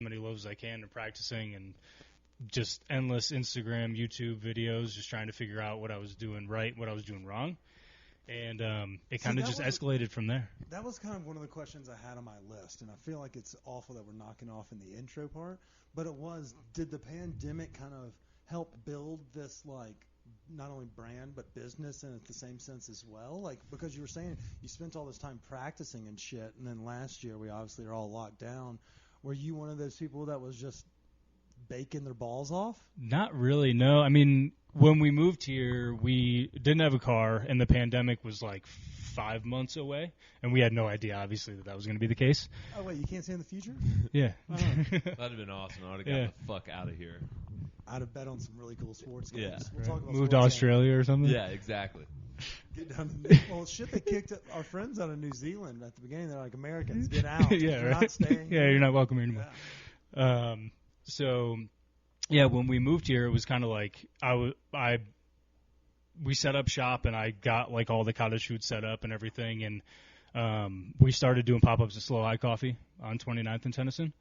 many loaves as I can and practicing and just endless Instagram, YouTube videos, just trying to figure out what I was doing right, what I was doing wrong. And it kind of just escalated from there. That was kind of one of the questions I had on my list, and I feel like it's awful that we're knocking off in the intro part, but it was, did the pandemic kind of help build this, like, not only brand but business in the same sense as well? Like, because you were saying you spent all this time practicing and shit, and then last year we obviously are all locked down. Were you one of those people that was just baking their balls off? Not really, no. I mean, when we moved here, we didn't have a car, and the pandemic was like 5 months away, and we had no idea, obviously, that was going to be the case. Oh, wait, you can't see in the future? Yeah. That'd have been awesome. I would have got the fuck out of here. I'd have bet on some really cool sports games. Yeah. We'll talk about Moved to Australia or something? Yeah, exactly. Get down to well, shit, they kicked our friends out of New Zealand at the beginning. They're like, Americans, get out. Yeah, You're right? not staying. Yeah, you're not welcome here anymore. Yeah. So, yeah, when we moved here, it was kind of like we set up shop, and I got like all the cottage food set up and everything, and we started doing pop-ups at Slow High Coffee on 29th and Tennyson.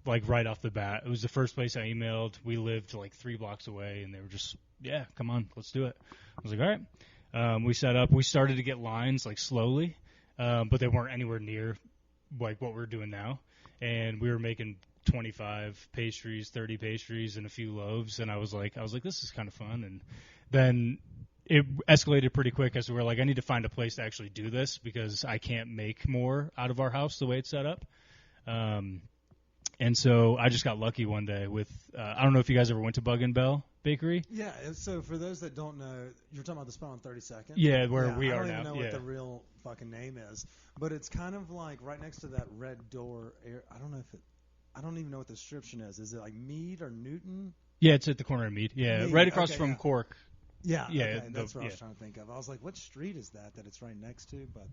Like right off the bat, it was the first place I emailed. We lived like 3 blocks away, and they were just, yeah, come on, let's do it. I was like, all right. We set up. We started to get lines like slowly, but they weren't anywhere near like what we're doing now. And we were making 25 pastries, 30 pastries, and a few loaves. And I was like, this is kind of fun. And then it escalated pretty quick as we were like, I need to find a place to actually do this because I can't make more out of our house the way it's set up. And so I just got lucky one day with, I don't know if you guys ever went to Bug and Bell Bakery. Yeah, and so for those that don't know, you're talking about the spot on 32nd? Yeah, where we are now. I don't even know yeah. what the real fucking name is, but it's kind of like right next to that red door. I don't even know what the description is. Is it like Mead or Newton? Yeah, it's at the corner of Mead. Yeah, Mead. Right across Okay, from yeah. Cork. Yeah, Yeah, okay, that's what I was trying to think of. I was like, what street is that it's right next to? But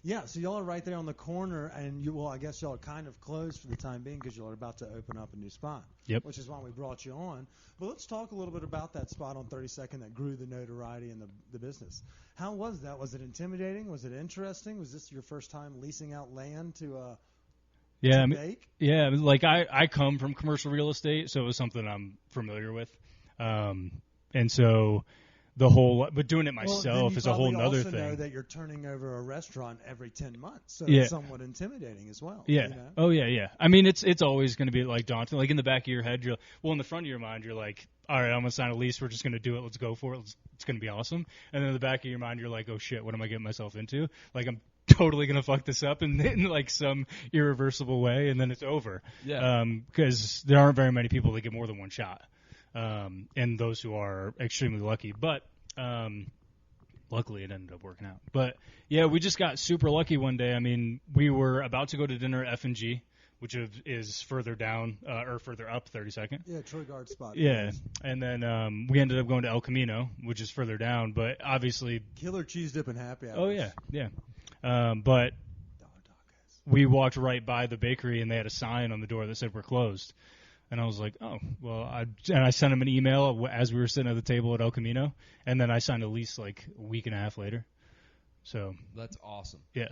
yeah, so y'all are right there on the corner, and I guess y'all are kind of closed for the time being because y'all are about to open up a new spot. Yep. Which is why we brought you on. But let's talk a little bit about that spot on 32nd that grew the notoriety in the business. How was that? Was it intimidating? Was it interesting? Was this your first time leasing out land to bake? Yeah, like I come from commercial real estate, so it was something I'm familiar with. And so but doing it myself is a whole nother thing. You also know that you're turning over a restaurant every 10 months, so yeah. it's somewhat intimidating as well. Yeah. You know? Oh, yeah. I mean, it's always going to be like daunting. Like in the back of your head, in the front of your mind, you're like, all right, I'm going to sign a lease. We're just going to do it. Let's go for it. It's going to be awesome. And then in the back of your mind, you're like, oh shit, what am I getting myself into? Like I'm totally going to fuck this up in like some irreversible way, and then it's over. Yeah. Because there aren't very many people that get more than one shot. And those who are extremely lucky. But luckily it ended up working out. But, yeah, we just got super lucky one day. I mean, we were about to go to dinner at F&G, which is further down or further up 32nd. Yeah, Troy Guard spot. Yeah. And then we ended up going to El Camino, which is further down. But obviously – Killer cheese dip and happy hours. Oh, yeah. But we walked right by the bakery, and they had a sign on the door that said we're closed. And I was like, oh, well, I sent him an email as we were sitting at the table at El Camino, and then I signed a lease like a week and a half later. So that's awesome. Yeah.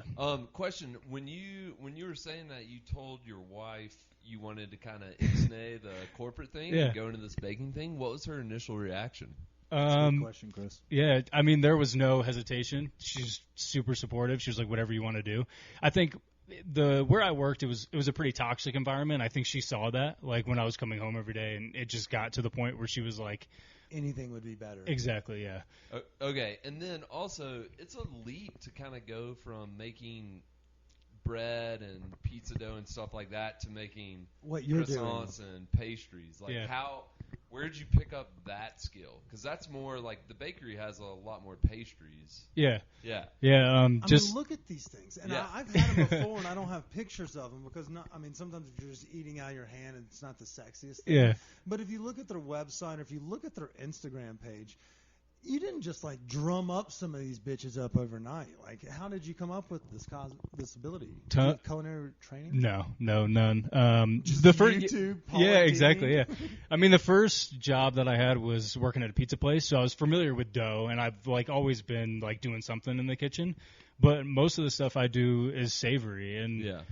Question: When you were saying that you told your wife you wanted to kind of ixnay the corporate thing and go into this baking thing, what was her initial reaction? That's a good question, Chris. Yeah, I mean, there was no hesitation. She's super supportive. She was like, whatever you want to do. I think where I worked, it was a pretty toxic environment. I think she saw that, like when I was coming home every day, and it just got to the point where she was like, anything would be better. Exactly, yeah. Okay, and then also it's a leap to kind of go from making bread and pizza dough and stuff like that to making what you're croissants doing and pastries. Like where did you pick up that skill? Because that's more like the bakery has a lot more pastries. Yeah. Yeah. Yeah. I mean, look at these things, and I've had them before, and I don't have pictures of them because sometimes if you're just eating out of your hand, it's not the sexiest thing. Yeah. But if you look at their website or if you look at their Instagram page, you didn't just like drum up some of these bitches up overnight. Like, how did you come up with this ability? Culinary training? No, none. Just the first, YouTube, yeah, exactly, yeah. I mean, the first job that I had was working at a pizza place, so I was familiar with dough, and I've like always been like doing something in the kitchen. But most of the stuff I do is savory, and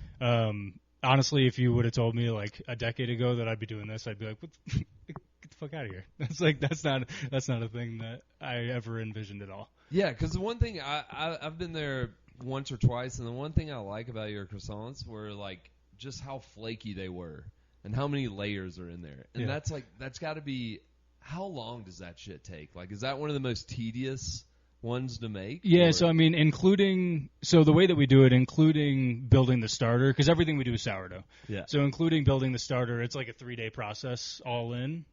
honestly, if you would have told me like a decade ago that I'd be doing this, I'd be like, get the fuck out of here. That's not a thing that I ever envisioned at all. Yeah, because the one thing I've been there once or twice, and the one thing I like about your croissants were like just how flaky they were and how many layers are in there. And that's got to be, how long does that shit take? Like, is that one of the most tedious ones to make? Yeah, or? so I mean, the way that we do it, including building the starter, because everything we do is sourdough. Yeah. So including building the starter, it's like a 3-day process all in.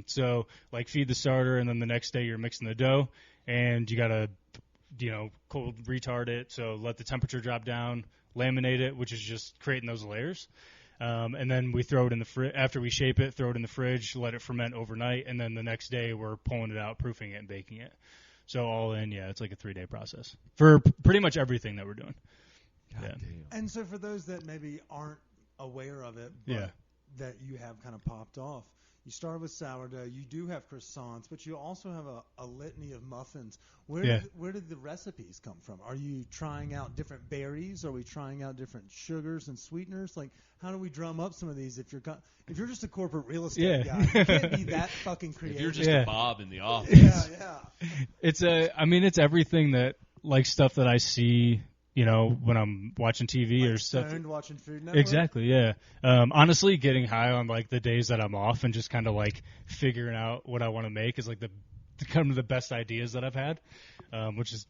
So like feed the starter, and then the next day you're mixing the dough, and you gotta, cold retard it, so let the temperature drop down, laminate it, which is just creating those layers. And then we throw it in the fridge. After we shape it, throw it in the fridge, let it ferment overnight, and then the next day we're pulling it out, proofing it, and baking it. So all in, it's like a 3-day process for pretty much everything that we're doing. God damn. And so for those that maybe aren't aware of it, but that you have kind of popped off, you start with sourdough. You do have croissants, but you also have a litany of muffins. Where did the recipes come from? Are you trying out different berries? Are we trying out different sugars and sweeteners? Like, how do we drum up some of these? If you're just a corporate real estate guy, you can't be that fucking creative. If you're just a Bob in the office. Yeah. It's everything that, like, stuff that I see, when I'm watching TV like or stuff. Watching Food Network? Exactly, yeah. Honestly, getting high on like the days that I'm off and just kind of like figuring out what I want to make is like kind of the best ideas that I've had, which is,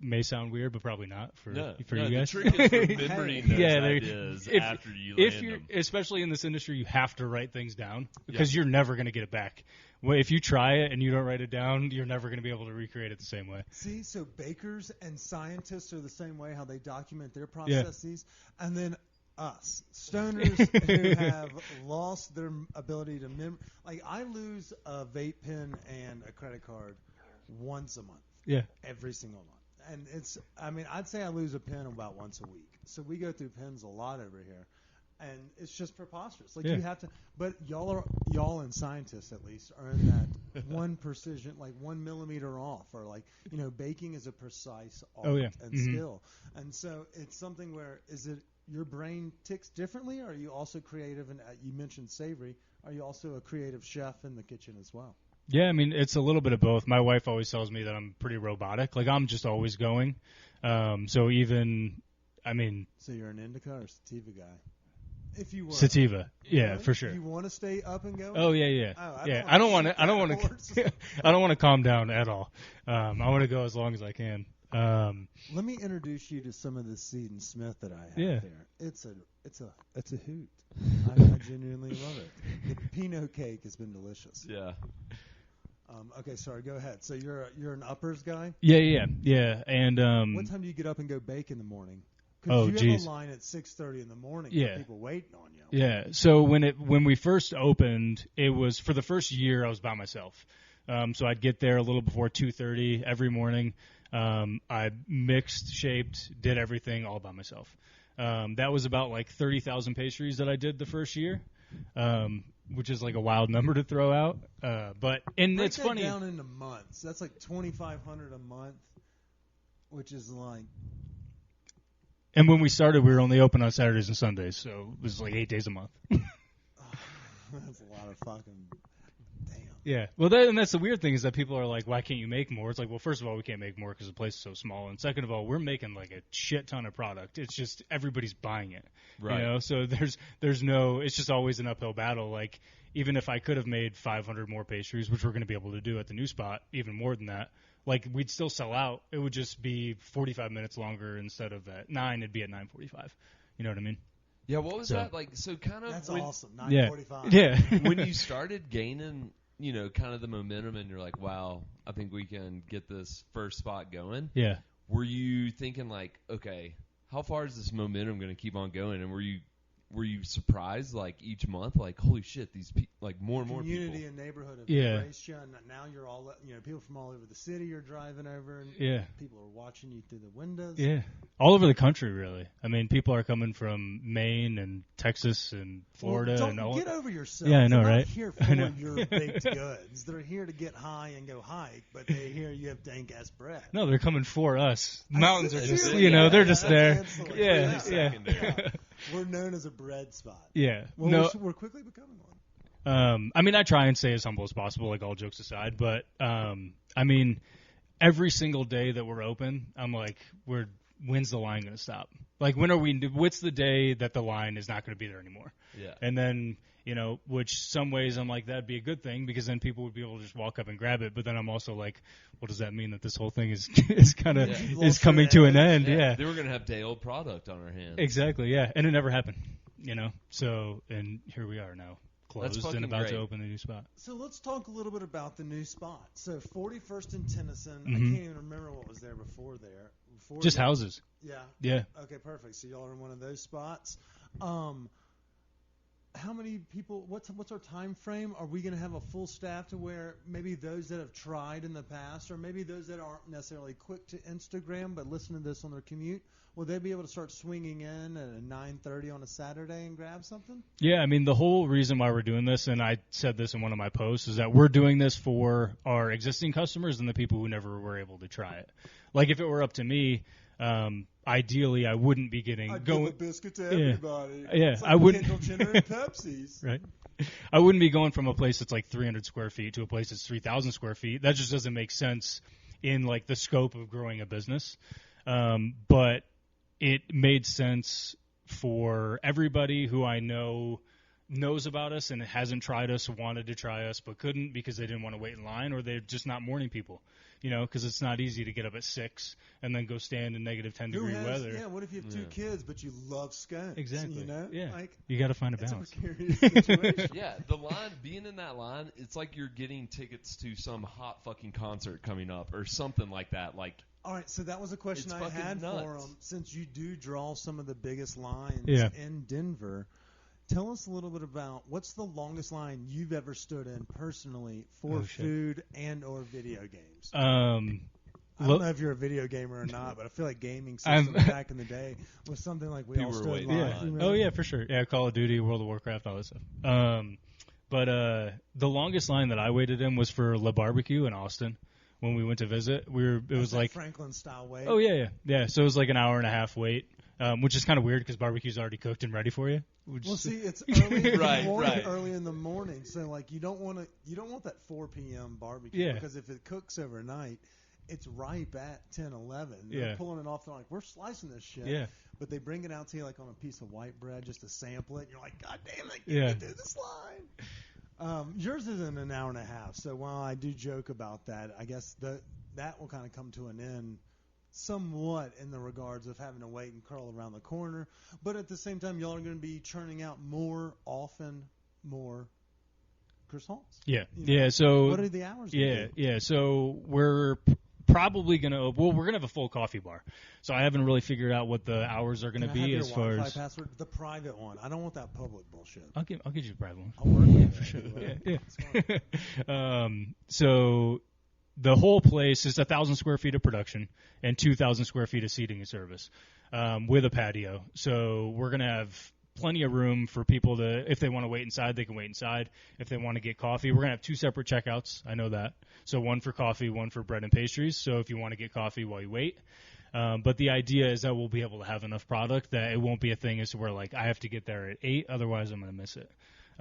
may sound weird, but probably not for you guys. The trick is remembering those ideas after you land them. Especially in this industry, you have to write things down because you're never going to get it back. Well, if you try it and you don't write it down, you're never going to be able to recreate it the same way. See, so bakers and scientists are the same way, how they document their processes. Yeah. And then us, stoners who have lost their ability to remember. Like, I lose a vape pen and a credit card once a month. Yeah. Every single month. And I'd say I lose a pen about once a week. So we go through pens a lot over here. And it's just preposterous. Like, you have to, but y'all and scientists at least are in that one precision, like 1 millimeter off, or like, baking is a precise art and skill. And so it's something where, is it your brain ticks differently, or are you also creative? And you mentioned savory. Are you also a creative chef in the kitchen as well? Yeah, I mean, it's a little bit of both. My wife always tells me that I'm pretty robotic. Like, I'm just always going. So you're an indica or sativa guy? If you were. Sativa, yeah, really? For sure. You want to stay up and going? Oh yeah. I don't want to. I don't want to calm down at all. I want to go as long as I can. Let me introduce you to some of the Seed and Smith that I have there. It's a hoot. I genuinely love it. The Pinot cake has been delicious. Yeah. Okay, sorry. Go ahead. So you're an uppers guy? Yeah. And what time do you get up and go bake in the morning? Oh, Because you have a line at 6:30 in the morning. Yeah. People waiting on you. Yeah. So when we first opened, it was for the first year I was by myself. So I'd get there a little before 2:30 every morning. I mixed, shaped, did everything all by myself. That was about like 30,000 pastries that I did the first year, which is like a wild number to throw out. But it's funny. Break that down into months. That's like 2,500 a month, which is like. And when we started, we were only open on Saturdays and Sundays, so it was like 8 days a month. That's a lot of fucking damn. Yeah. Well, that's the weird thing is that people are like, why can't you make more? It's like, well, first of all, we can't make more because the place is so small. And second of all, we're making like a shit ton of product. It's just everybody's buying it. Right. So there's no – it's just always an uphill battle. Like, even if I could have made 500 more pastries, which we're going to be able to do at the new spot, even more than that, like, we'd still sell out. It would just be 45 minutes longer instead of at 9. It'd be at 9:45. You know what I mean? Yeah. What was that like? So kind of. That's awesome. 9:45. Yeah. When you started gaining, kind of the momentum, and you're like, wow, I think we can get this first spot going. Yeah. Were you thinking like, okay, how far is this momentum going to keep on going? And were you surprised like each month, like, holy shit, these like more and more community people. and neighborhood have embraced you, and now you're all people from all over the city are driving over, and people are watching you through the windows. Yeah, all over the country, really. I mean, people are coming from Maine and Texas and Florida. Get over yourself. Yeah, I know, They're right? Not here for your baked goods. They're here to get high and go hike, but they hear you have dank ass bread. No, they're coming for us. Mountains are just, they're just there. Yeah. We're known as a bread spot. Yeah. Well, No. we're quickly becoming one. I mean, I try and stay as humble as possible, like all jokes aside. But I mean, every single day that we're open, I'm like, when's the line going to stop? Like, what's the day that the line is not going to be there anymore? Yeah. And then, which some ways I'm like, that'd be a good thing because then people would be able to just walk up and grab it. But then I'm also like, what does that mean that this whole thing is kind of is coming to an end? Yeah. They were going to have day old product on our hands. Exactly. Yeah. And it never happened, So, and here we are now. Closed and about to open a new spot. So let's talk a little bit about the new spot. So 41st and Tennyson. Mm-hmm. I can't even remember what was there before there. Just houses. Yeah. Yeah. Okay, perfect. So y'all are in one of those spots. How many people? What's our time frame? Are we going to have a full staff to where maybe those that have tried in the past, or maybe those that aren't necessarily quick to Instagram but listen to this on their commute, will they be able to start swinging in at 9:30 on a Saturday and grab something? Yeah, I mean, the whole reason why we're doing this, and I said this in one of my posts, is that we're doing this for our existing customers and the people who never were able to try it. Like, if it were up to me, ideally, I wouldn't be I'd give a biscuit to everybody. Yeah, it's like I wouldn't. Kendall Jenner and Pepsi's. Right. I wouldn't be going from a place that's like 300 square feet to a place that's 3,000 square feet. That just doesn't make sense in like the scope of growing a business. But it made sense for everybody who I know knows about us and hasn't tried us, wanted to try us, but couldn't because they didn't want to wait in line, or they're just not morning people, because it's not easy to get up at 6 and then go stand in negative 10-degree weather. Yeah, what if you have two kids, but you love scones? Exactly. Yeah. You got to find a It's balance. a precarious situation. Yeah, the line, being in that line, it's like you're getting tickets to some hot fucking concert coming up or something like that. Like, all right, so that was a question I had for them. Since you do draw some of the biggest lines in Denver, tell us a little bit about what's the longest line you've ever stood in personally for food and or video games. I don't know if you're a video gamer or not, but I feel like gaming systems back in the day was something like we all stood line. Oh, yeah, for sure. Yeah, Call of Duty, World of Warcraft, all that stuff. But the longest line that I waited in was for La Barbecue in Austin. When we went to visit, it was like Franklin style wait. Oh yeah. So it was like an hour and a half wait, which is kind of weird because barbecue's already cooked and ready for you. Well, see, it's early in the morning. Right. Early in the morning, so like you don't want that 4 p.m. barbecue because if it cooks overnight, it's ripe at 10, 11. They're pulling it off. They're like, we're slicing this shit. Yeah. But they bring it out to you like on a piece of white bread just to sample it. And you're like, God damn it, get me through this line. Yours is in an hour and a half, so while I do joke about that, I guess that will kind of come to an end somewhat in the regards of having to wait and curl around the corner. But at the same time, y'all are going to be churning out more croissants. Yeah. So what are the hours? Yeah. So we're probably going to we're going to have a full coffee bar. So I haven't really figured out what the hours are going to be as far as password, the private one. I don't want that public bullshit. I'll get you the private one. I'll work with it for sure. Yeah. So the whole place is 1,000 square feet of production and 2,000 square feet of seating and service with a patio. So we're going to have plenty of room for people to, if they want to wait inside, they can wait inside. If they want to get coffee, we're going to have 2 separate checkouts. I know that. So one for coffee, one for bread and pastries. So if you want to get coffee while you wait. But the idea is that we'll be able to have enough product that it won't be a thing as to where like I have to get there at 8, otherwise I'm going to miss it.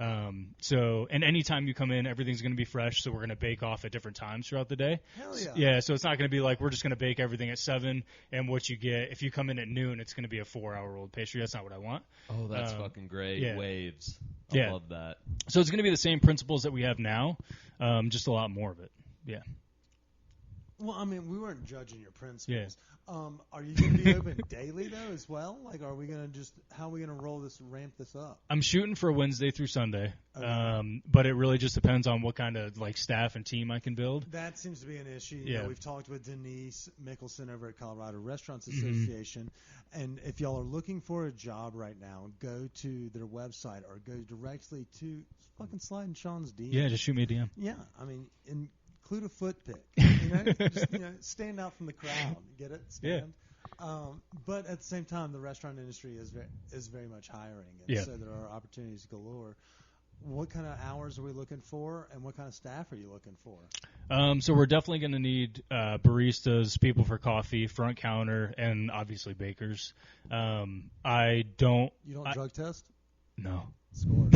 And anytime you come in, everything's going to be fresh, so we're going to bake off at different times throughout the day. Hell yeah. Yeah, so it's not going to be like we're just going to bake everything at 7, and what you get, if you come in at noon, it's going to be a 4-hour-old pastry. That's not what I want. Oh, that's fucking great. Yeah. Waves. I love that. So it's going to be the same principles that we have now, just a lot more of it. Yeah. Well, I mean, we weren't judging your principles. Yeah. Are you going to be open daily, though, as well? Like, are we going to how are we going to ramp this up? I'm shooting for Wednesday through Sunday, Okay. but it really just depends on what kind of, like, staff and team I can build. That seems to be an issue. Yeah. We've talked with Denise Mickelson over at Colorado Restaurants Association, and if y'all are looking for a job right now, go to their website or go directly to fucking slide in Sean's DM. Yeah, just shoot me a DM. Yeah, I mean, include a foot pic. Just stand out from the crowd. Get it? Stand. Yeah. But at the same time, the restaurant industry is very much hiring, and so there are opportunities galore. what kind of hours are we looking for, and what kind of staff are you looking for? So we're definitely going to need baristas, people for coffee, front counter, and obviously bakers. You don't drug test? No. Score.